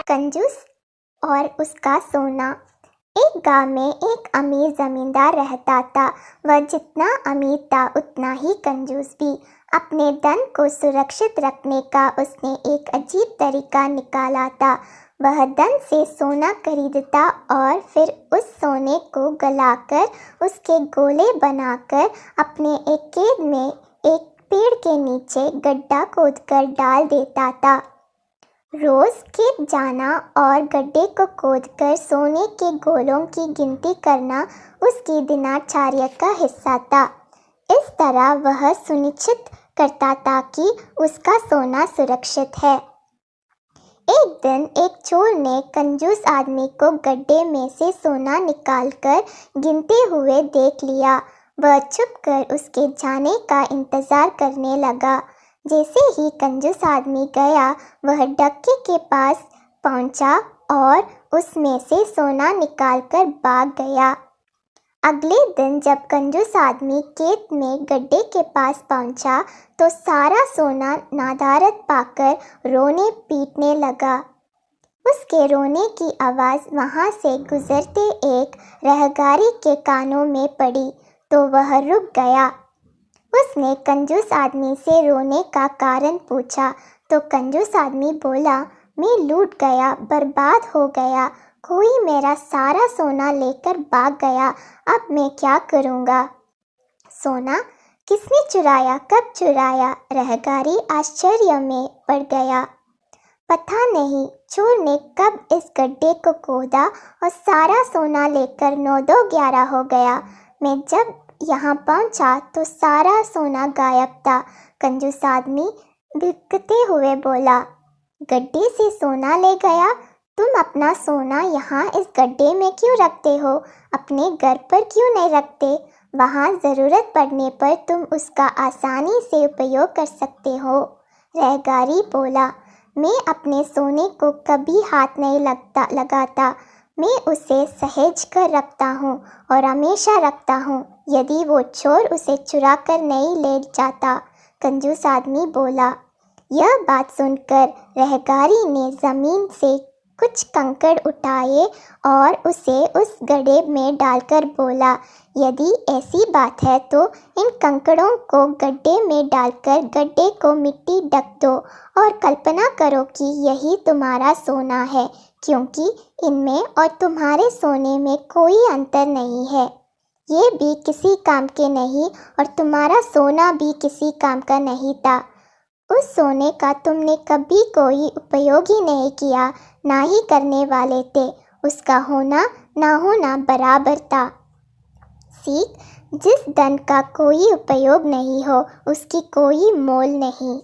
कंजूस और उसका सोना। एक गांव में एक अमीर जमींदार रहता था। वह जितना अमीर था उतना ही कंजूस भी। अपने धन को सुरक्षित रखने का उसने एक अजीब तरीका निकाला था। वह धन से सोना खरीदता और फिर उस सोने को गलाकर उसके गोले बनाकर अपने एक खेत में एक पेड़ के नीचे गड्ढा खोदकर डाल देता था। रोज खेत जाना और गड्ढे को खोदकर सोने के गोलों की गिनती करना उसकी दिनचर्या का हिस्सा था। इस तरह वह सुनिश्चित करता था कि उसका सोना सुरक्षित है। एक दिन एक चोर ने कंजूस आदमी को गड्ढे में से सोना निकालकर गिनते हुए देख लिया। वह चुपकर उसके जाने का इंतजार करने लगा। जैसे ही कंजूस आदमी गया, वह डक्के के पास पहुंचा और उसमें से सोना निकालकर भाग गया। अगले दिन जब कंजूस आदमी खेत में गड्ढे के पास पहुंचा, तो सारा सोना नदारद पाकर रोने पीटने लगा। उसके रोने की आवाज़ वहां से गुजरते एक रहगारी के कानों में पड़ी, तो वह रुक गया। उसने कंजूस आदमी से रोने का कारण पूछा, तो कंजूस आदमी बोला, मैं लूट गया, बर्बाद हो गया, कोई मेरा सारा सोना लेकर भाग गया, अब मैं क्या करूँगा? सोना किसने चुराया, कब चुराया? रहगारी आश्चर्य में पड़ गया। पता नहीं चोर ने कब इस गड्ढे को खोदा और सारा सोना लेकर 9-2-11 हो गया। मैं जब यहाँ पहुँचा तो सारा सोना गायब था। कंजूस आदमी बिलखते हुए बोला, गड्ढे से सोना ले गया? तुम अपना सोना यहाँ इस गड्ढे में क्यों रखते हो? अपने घर पर क्यों नहीं रखते? वहाँ ज़रूरत पड़ने पर तुम उसका आसानी से उपयोग कर सकते हो। रहगारी बोला, मैं अपने सोने को कभी हाथ नहीं लगाता। मैं उसे सहेज कर रखता हूँ और हमेशा रखता हूँ। यदि वो चोर उसे चुरा कर नहीं ले जाता। कंजूस आदमी बोला। यह बात सुनकर रहगारी ने ज़मीन से कुछ कंकड़ उठाए और उसे उस गड्ढे में डालकर बोला, यदि ऐसी बात है तो इन कंकड़ों को गड्ढे में डालकर गड्ढे को मिट्टी ढक दो और कल्पना करो कि यही तुम्हारा सोना है, क्योंकि इनमें और तुम्हारे सोने में कोई अंतर नहीं है। ये भी किसी काम के नहीं और तुम्हारा सोना भी किसी काम का नहीं था। उस सोने का तुमने कभी कोई उपयोग ही नहीं किया, ना ही करने वाले थे। उसका होना ना होना बराबर था। सीख, जिस धन का कोई उपयोग नहीं हो उसकी कोई मोल नहीं।